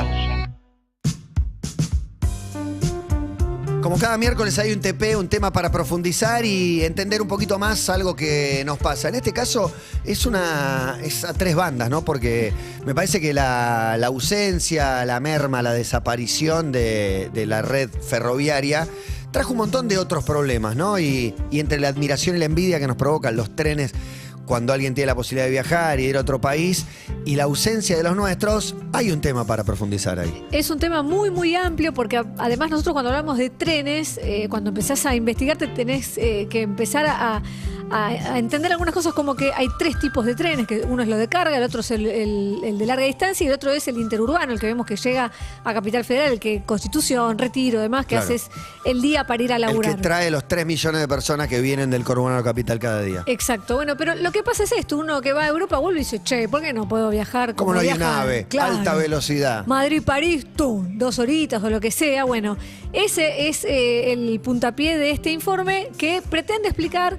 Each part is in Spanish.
pausa. Como cada miércoles hay un TP, un tema para profundizar y entender un poquito más algo que nos pasa. En este caso es a tres bandas, ¿no? Porque me parece que la ausencia, la merma, la desaparición de la red ferroviaria trajo un montón de otros problemas, ¿no? Y entre la admiración y la envidia que nos provocan los trenes cuando alguien tiene la posibilidad de viajar y ir a otro país, y la ausencia de los nuestros, hay un tema para profundizar ahí. Es un tema muy, muy amplio porque además nosotros cuando hablamos de trenes, cuando empezás a investigarte tenés que empezar a entender algunas cosas, como que hay tres tipos de trenes, que uno es lo de carga, el otro es el de larga distancia y el otro es el interurbano, el que vemos que llega a Capital Federal, el que Constitución, Retiro, demás, que haces el día para ir a laburar. El que trae los 3 millones de personas que vienen del conurbano a Capital cada día. Exacto, bueno, pero lo que pasa es esto, uno que va a Europa vuelve y dice, che, ¿por qué no puedo viajar? Como no hay nave, claro, alta velocidad. Madrid-París, 2 horitas o lo que sea. Bueno, ese es el puntapié de este informe que pretende explicar,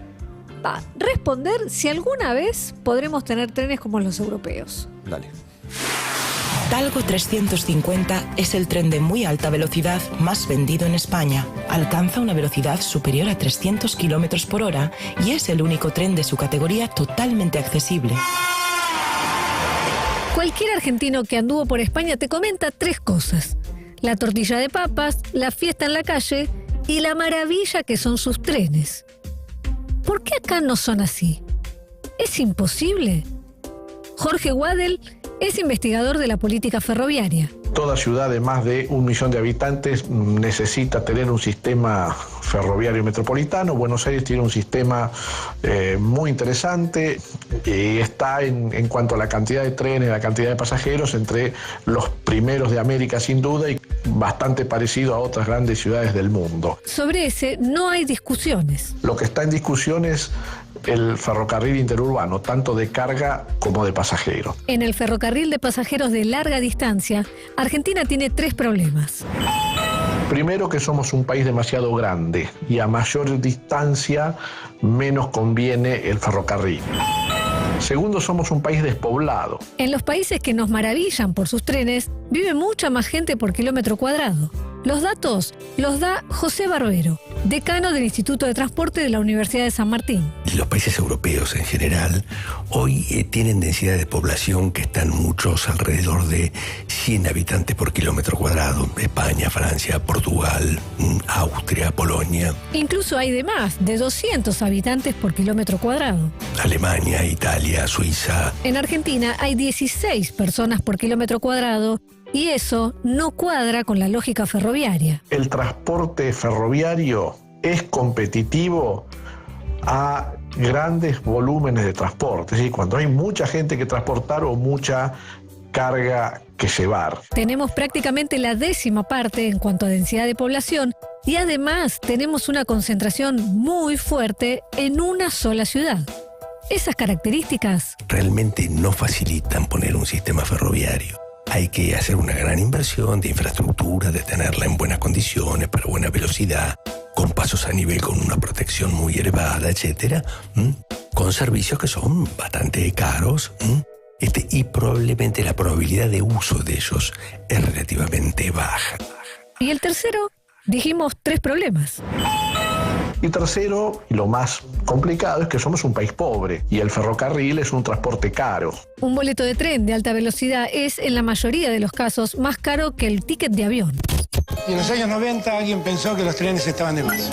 responder si alguna vez podremos tener trenes como los europeos. Dale. Talgo 350 es el tren de muy alta velocidad más vendido en España. Alcanza una velocidad superior a 300 kilómetros por hora y es el único tren de su categoría totalmente accesible. Cualquier argentino que anduvo por España te comenta tres cosas: la tortilla de papas, la fiesta en la calle y la maravilla que son sus trenes. ¿Por qué acá no son así? ¿Es imposible? Jorge Wadel es investigador de la política ferroviaria. Toda ciudad de más de 1 millón de habitantes necesita tener un sistema ferroviario metropolitano. Buenos Aires tiene un sistema muy interesante y está en cuanto a la cantidad de trenes, la cantidad de pasajeros, entre los primeros de América sin duda y bastante parecido a otras grandes ciudades del mundo. Sobre ese no hay discusiones. Lo que está en discusión es el ferrocarril interurbano, tanto de carga como de pasajeros. En el ferrocarril de pasajeros de larga distancia, Argentina tiene 3 problemas. Primero, que somos un país demasiado grande y a mayor distancia menos conviene el ferrocarril. Segundo, somos un país despoblado. En los países que nos maravillan por sus trenes, vive mucha más gente por kilómetro cuadrado. Los datos los da José Barbero, decano del Instituto de Transporte de la Universidad de San Martín. Los países europeos en general hoy tienen densidad de población que están muchos alrededor de 100 habitantes por kilómetro cuadrado. España, Francia, Portugal, Austria, Polonia. Incluso hay de más, de 200 habitantes por kilómetro cuadrado. Alemania, Italia, Suiza. En Argentina hay 16 personas por kilómetro cuadrado. Y eso no cuadra con la lógica ferroviaria. El transporte ferroviario es competitivo a grandes volúmenes de transporte. ¿Sí? Cuando hay mucha gente que transportar o mucha carga que llevar. Tenemos prácticamente la 10ª parte en cuanto a densidad de población y además tenemos una concentración muy fuerte en una sola ciudad. Esas características realmente no facilitan poner un sistema ferroviario. Hay que hacer una gran inversión de infraestructura, de tenerla en buenas condiciones, para buena velocidad, con pasos a nivel, con una protección muy elevada, etcétera, con servicios que son bastante caros, y probablemente la probabilidad de uso de ellos es relativamente baja. Y el tercero, dijimos 3 problemas. Y tercero, y lo más complicado, es que somos un país pobre y el ferrocarril es un transporte caro. Un boleto de tren de alta velocidad es, en la mayoría de los casos, más caro que el ticket de avión. Y en los años 90 alguien pensó que los trenes estaban de más.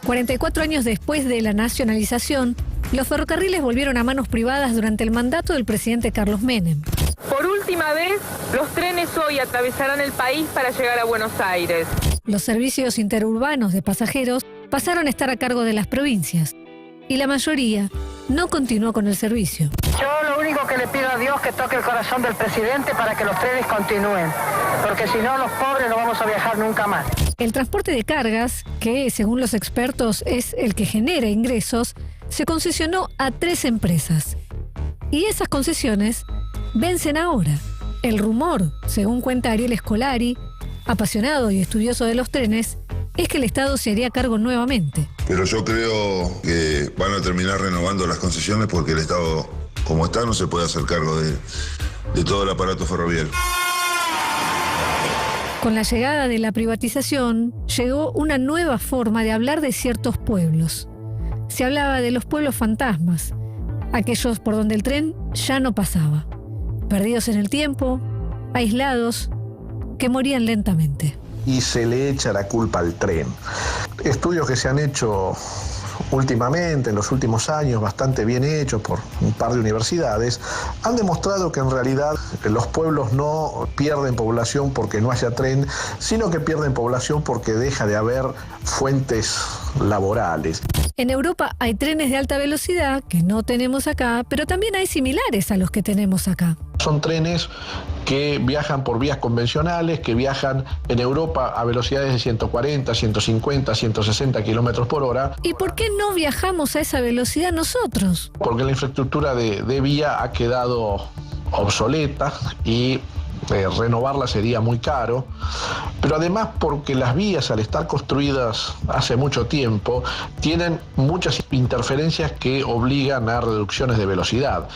44 años después de la nacionalización, los ferrocarriles volvieron a manos privadas durante el mandato del presidente Carlos Menem. Por última vez, los trenes hoy atravesarán el país para llegar a Buenos Aires. Los servicios interurbanos de pasajeros pasaron a estar a cargo de las provincias y la mayoría no continuó con el servicio. Yo lo único que le pido a Dios es que toque el corazón del presidente para que los trenes continúen, porque si no los pobres no vamos a viajar nunca más. El transporte de cargas, que según los expertos es el que genera ingresos, se concesionó a 3 empresas. Y esas concesiones vencen ahora. El rumor, según cuenta Ariel Escolari, apasionado y estudioso de los trenes, es que el Estado se haría cargo nuevamente. Pero yo creo que van a terminar renovando las concesiones porque el Estado, como está, no se puede hacer cargo de todo el aparato ferroviario. Con la llegada de la privatización, llegó una nueva forma de hablar de ciertos pueblos. Se hablaba de los pueblos fantasmas, aquellos por donde el tren ya no pasaba, perdidos en el tiempo, aislados, que morían lentamente. Y se le echa la culpa al tren. Estudios que se han hecho últimamente, en los últimos años, bastante bien hechos por un par de universidades, han demostrado que en realidad los pueblos no pierden población porque no haya tren, sino que pierden población porque deja de haber fuentes laborales. En Europa hay trenes de alta velocidad que no tenemos acá, pero también hay similares a los que tenemos acá. Son trenes que viajan por vías convencionales, que viajan en Europa a velocidades de 140, 150, 160 kilómetros por hora. ¿Y por qué no viajamos a esa velocidad nosotros? Porque la infraestructura de vía ha quedado obsoleta y renovarla sería muy caro, pero además porque las vías, al estar construidas hace mucho tiempo, tienen muchas interferencias que obligan a reducciones de velocidad,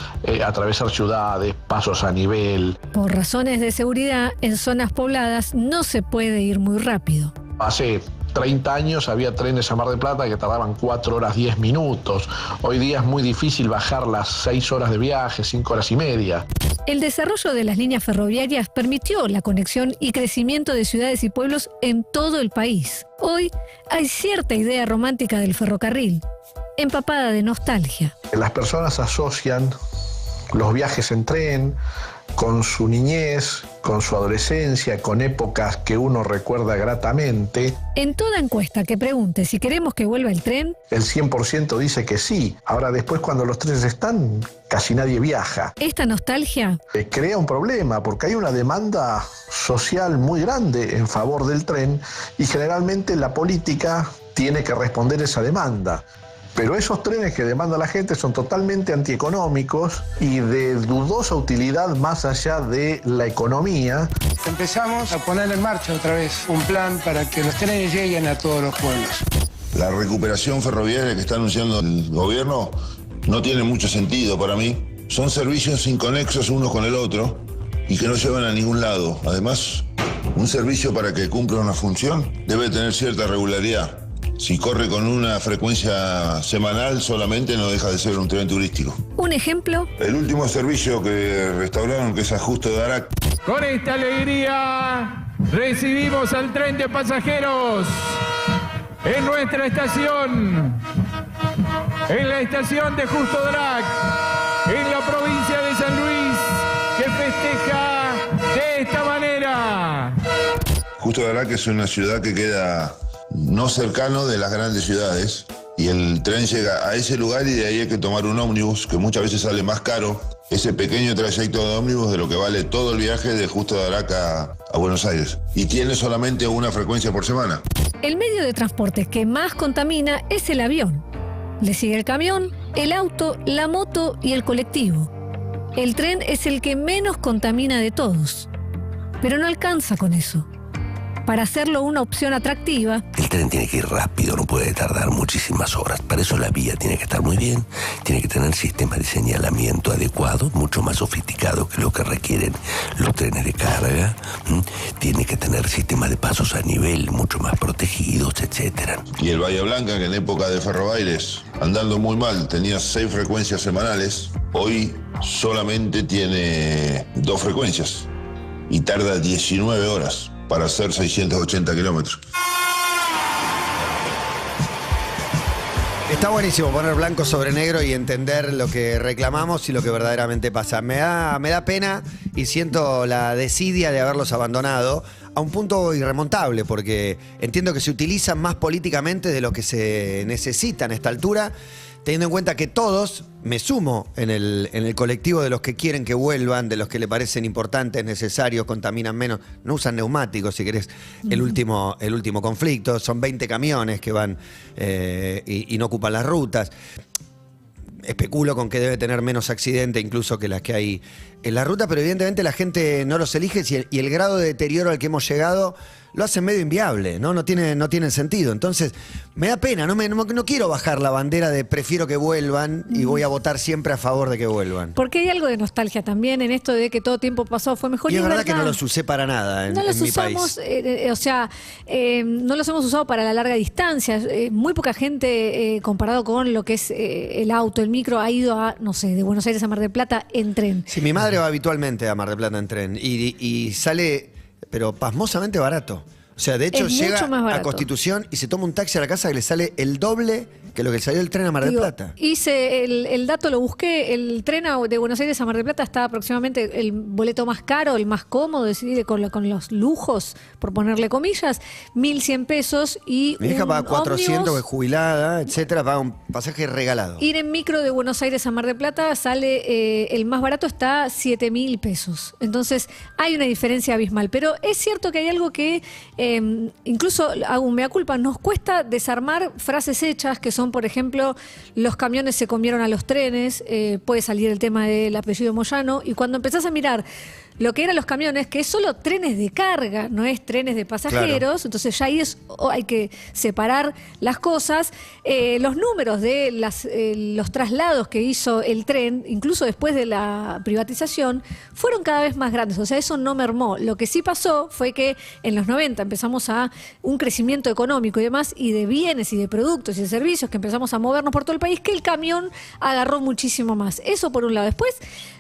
atravesar ciudades, pasos a nivel. Por razones de seguridad, en zonas pobladas no se puede ir muy rápido. Hace 30 años había trenes a Mar del Plata que tardaban 4 horas 10 minutos. Hoy día es muy difícil bajar las 6 horas de viaje, 5 horas y media. El desarrollo de las líneas ferroviarias permitió la conexión y crecimiento de ciudades y pueblos en todo el país. Hoy hay cierta idea romántica del ferrocarril, empapada de nostalgia. Las personas asocian los viajes en tren con su niñez, con su adolescencia, con épocas que uno recuerda gratamente. En toda encuesta que pregunte si queremos que vuelva el tren, el 100% dice que sí. Ahora después, cuando los trenes están, casi nadie viaja. Esta nostalgia crea un problema porque hay una demanda social muy grande en favor del tren y generalmente la política tiene que responder esa demanda. Pero esos trenes que demanda la gente son totalmente antieconómicos y de dudosa utilidad más allá de la economía. Empezamos a poner en marcha otra vez un plan para que los trenes lleguen a todos los pueblos. La recuperación ferroviaria que está anunciando el gobierno no tiene mucho sentido para mí. Son servicios inconexos unos con el otro y que no llevan a ningún lado. Además, un servicio para que cumpla una función debe tener cierta regularidad. Si corre con una frecuencia semanal solamente no deja de ser un tren turístico. ¿Un ejemplo? El último servicio que restauraron, que es a Justo de Arac. Con esta alegría recibimos al tren de pasajeros en nuestra estación, en la estación de Justo de Arac, en la provincia de San Luis, que festeja de esta manera. Justo de Arac es una ciudad que queda no cercano de las grandes ciudades y el tren llega a ese lugar y de ahí hay que tomar un ómnibus que muchas veces sale más caro ese pequeño trayecto de ómnibus de lo que vale todo el viaje de Justo de Arac a Buenos Aires y tiene solamente una frecuencia por semana. El medio de transporte que más contamina es el avión. Le sigue el camión, el auto, la moto y el colectivo. El tren es el que menos contamina de todos, pero no alcanza con eso. Para hacerlo una opción atractiva, el tren tiene que ir rápido, no puede tardar muchísimas horas. Para eso la vía tiene que estar muy bien, tiene que tener sistemas de señalamiento adecuados, mucho más sofisticados que lo que requieren los trenes de carga. Tiene que tener sistemas de pasos a nivel mucho más protegidos, etc. Y el Bahía Blanca, que en época de Ferrobaires, andando muy mal, tenía 6 frecuencias semanales, hoy solamente tiene 2 frecuencias y tarda 19 horas. Para hacer 680 kilómetros. Está buenísimo poner blanco sobre negro y entender lo que reclamamos y lo que verdaderamente pasa. Me da pena y siento la desidia de haberlos abandonado a un punto irremontable, porque entiendo que se utilizan más políticamente de lo que se necesita en esta altura, teniendo en cuenta que todos, me sumo en el colectivo de los que quieren que vuelvan, de los que le parecen importantes, necesarios, contaminan menos, no usan neumáticos, si querés, el último conflicto, son 20 camiones que van y no ocupan las rutas. Especulo con que debe tener menos accidentes incluso que las que hay en la ruta, pero evidentemente la gente no los elige y el grado de deterioro al que hemos llegado lo hacen medio inviable, ¿no? No tiene sentido. Entonces, me da pena, no quiero bajar la bandera de prefiero que vuelvan y voy a votar siempre a favor de que vuelvan. Porque hay algo de nostalgia también en esto de que todo tiempo pasado fue mejor. Y es verdad que no los usé para nada en mi país. No los hemos usado para la larga distancia. Muy poca gente, comparado con lo que es el auto, el micro, ha ido a, no sé, de Buenos Aires a Mar del Plata en tren. Sí, mi madre va habitualmente a Mar del Plata en tren y sale, pero pasmosamente barato. O sea, de hecho llega a Constitución y se toma un taxi a la casa que le sale el doble que lo que salió el tren a Mar del Plata. Hice el dato, lo busqué, el tren de Buenos Aires a Mar del Plata está aproximadamente el boleto más caro, el más cómodo, con los lujos, por ponerle comillas, 1.100 pesos. Y mi hija paga 400, ómnibus, que es jubilada, etcétera, paga un pasaje regalado. Ir en micro de Buenos Aires a Mar del Plata sale, el más barato está 7.000 pesos. Entonces hay una diferencia abismal. Pero es cierto que hay algo que, incluso hago un mea culpa, nos cuesta desarmar frases hechas que son, por ejemplo, los camiones se comieron a los trenes, puede salir el tema del apellido Moyano, y cuando empezás a mirar lo que eran los camiones, que es solo trenes de carga, no es trenes de pasajeros, claro. Entonces ya ahí hay que separar las cosas. Los números de los traslados que hizo el tren, incluso después de la privatización, fueron cada vez más grandes, o sea, eso no mermó. Lo que sí pasó fue que en los 90 empezamos a un crecimiento económico y demás, y de bienes y de productos y de servicios, que empezamos a movernos por todo el país, que el camión agarró muchísimo más. Eso por un lado. Después,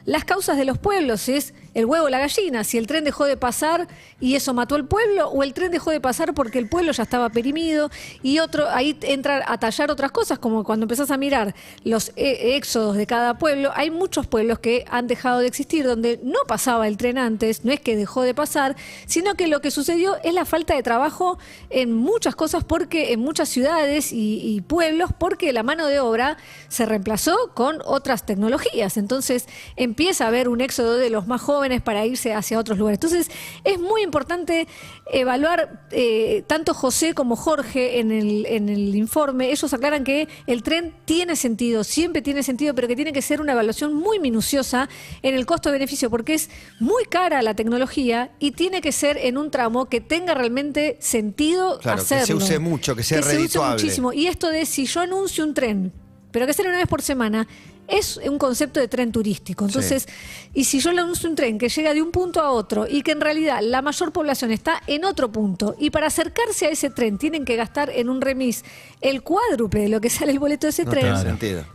las causas de los pueblos es el huevo o la gallina, si el tren dejó de pasar y eso mató al pueblo, o el tren dejó de pasar porque el pueblo ya estaba perimido, y ahí entra a tallar otras cosas, como cuando empezás a mirar los éxodos de cada pueblo. Hay muchos pueblos que han dejado de existir, donde no pasaba el tren antes, no es que dejó de pasar, sino que lo que sucedió es la falta de trabajo en muchas cosas, porque en muchas ciudades y pueblos, porque la mano de obra se reemplazó con otras tecnologías. Entonces empieza a haber un éxodo de los más jóvenes para irse hacia otros lugares. Entonces es muy importante evaluar, tanto José como Jorge en el informe, ellos aclaran que el tren tiene sentido, siempre tiene sentido, pero que tiene que ser una evaluación muy minuciosa en el costo-beneficio, porque es muy cara la tecnología y tiene que ser en un tramo que tenga realmente sentido, claro, hacerlo. Que se use mucho, que sea redituable. Se use muchísimo. Y esto de si yo anuncio un tren, pero que sea una vez por semana, es un concepto de tren turístico. Entonces, sí. Y si yo le anuncio un tren que llega de un punto a otro y que en realidad la mayor población está en otro punto, y para acercarse a ese tren tienen que gastar en un remis el cuádruple de lo que sale el boleto de ese tren,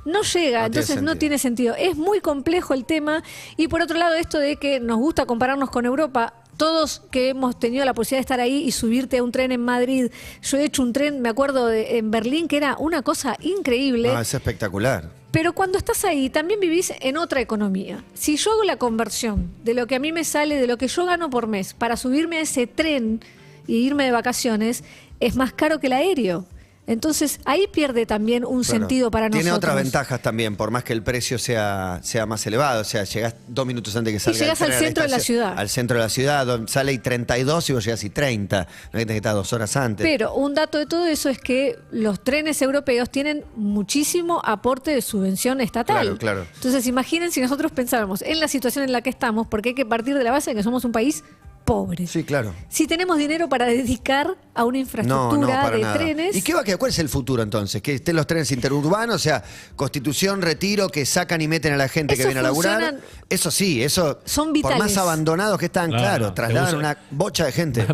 no llega, entonces no tiene sentido. Es muy complejo el tema. Y por otro lado, esto de que nos gusta compararnos con Europa, todos que hemos tenido la posibilidad de estar ahí y subirte a un tren en Madrid. Yo he hecho un tren, me acuerdo, en Berlín, que era una cosa increíble. Ah, es espectacular. Pero cuando estás ahí, también vivís en otra economía. Si yo hago la conversión de lo que a mí me sale, de lo que yo gano por mes, para subirme a ese tren y irme de vacaciones, es más caro que el aéreo. Entonces, ahí pierde también un sentido para nosotros. Tiene otras ventajas también, por más que el precio sea más elevado. O sea, llegás 2 minutos antes que salga. Y llegás al centro de la ciudad. Al centro de la ciudad, sale y 32 y vos llegás y 30. No hay que tener que estar 2 horas antes. Pero un dato de todo eso es que los trenes europeos tienen muchísimo aporte de subvención estatal. Claro, claro. Entonces, imaginen si nosotros pensáramos en la situación en la que estamos, porque hay que partir de la base de que somos un país pobre. Sí, claro. Si tenemos dinero para dedicar a una infraestructura de trenes. ¿Y qué va a quedar? ¿Cuál es el futuro entonces? ¿Que estén los trenes interurbanos? O sea, Constitución, Retiro, que sacan y meten a la gente que viene a laburar. Eso sí, eso. Son vitales. Por más abandonados que están, claro, trasladan una bocha de gente.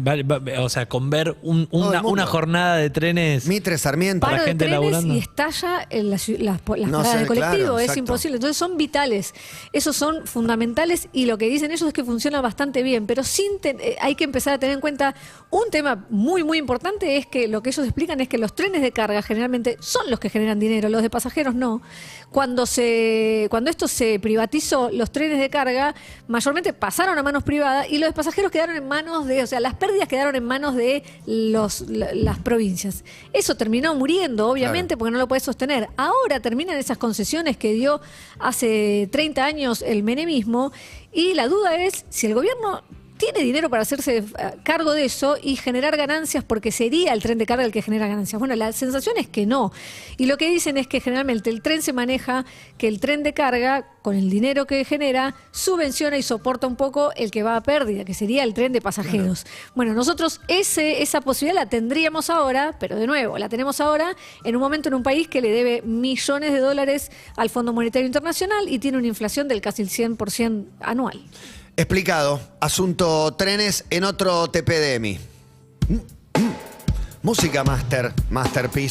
O sea, con ver una jornada de trenes. Mitre, Sarmiento. Paro para gente de trenes laburando. Y estalla en las paradas de colectivo. Claro, es imposible. Entonces son vitales. Esos son fundamentales, y lo que dicen ellos es que funciona bastante bien, pero hay que empezar a tener en cuenta un tema muy, muy importante, es que lo que ellos explican es que los trenes de carga generalmente son los que generan dinero, los de pasajeros no. Cuando esto se privatizó, los trenes de carga mayormente pasaron a manos privadas y los de pasajeros quedaron en manos o sea, las pérdidas quedaron en manos de las provincias. Eso terminó muriendo, obviamente, claro, porque no lo puede sostener. Ahora terminan esas concesiones que dio hace 30 años el menemismo, y la duda es si el gobierno tiene dinero para hacerse cargo de eso y generar ganancias, porque sería el tren de carga el que genera ganancias. Bueno, la sensación es que no. Y lo que dicen es que generalmente el tren se maneja, que el tren de carga, con el dinero que genera, subvenciona y soporta un poco el que va a pérdida, que sería el tren de pasajeros. Bueno, nosotros esa posibilidad la tendríamos ahora, pero de nuevo, la tenemos ahora en un momento en un país que le debe millones de dólares al Fondo Monetario Internacional y tiene una inflación del casi el 100% anual. Explicado. Asunto trenes en otro TPDMI. Música Masterpiece.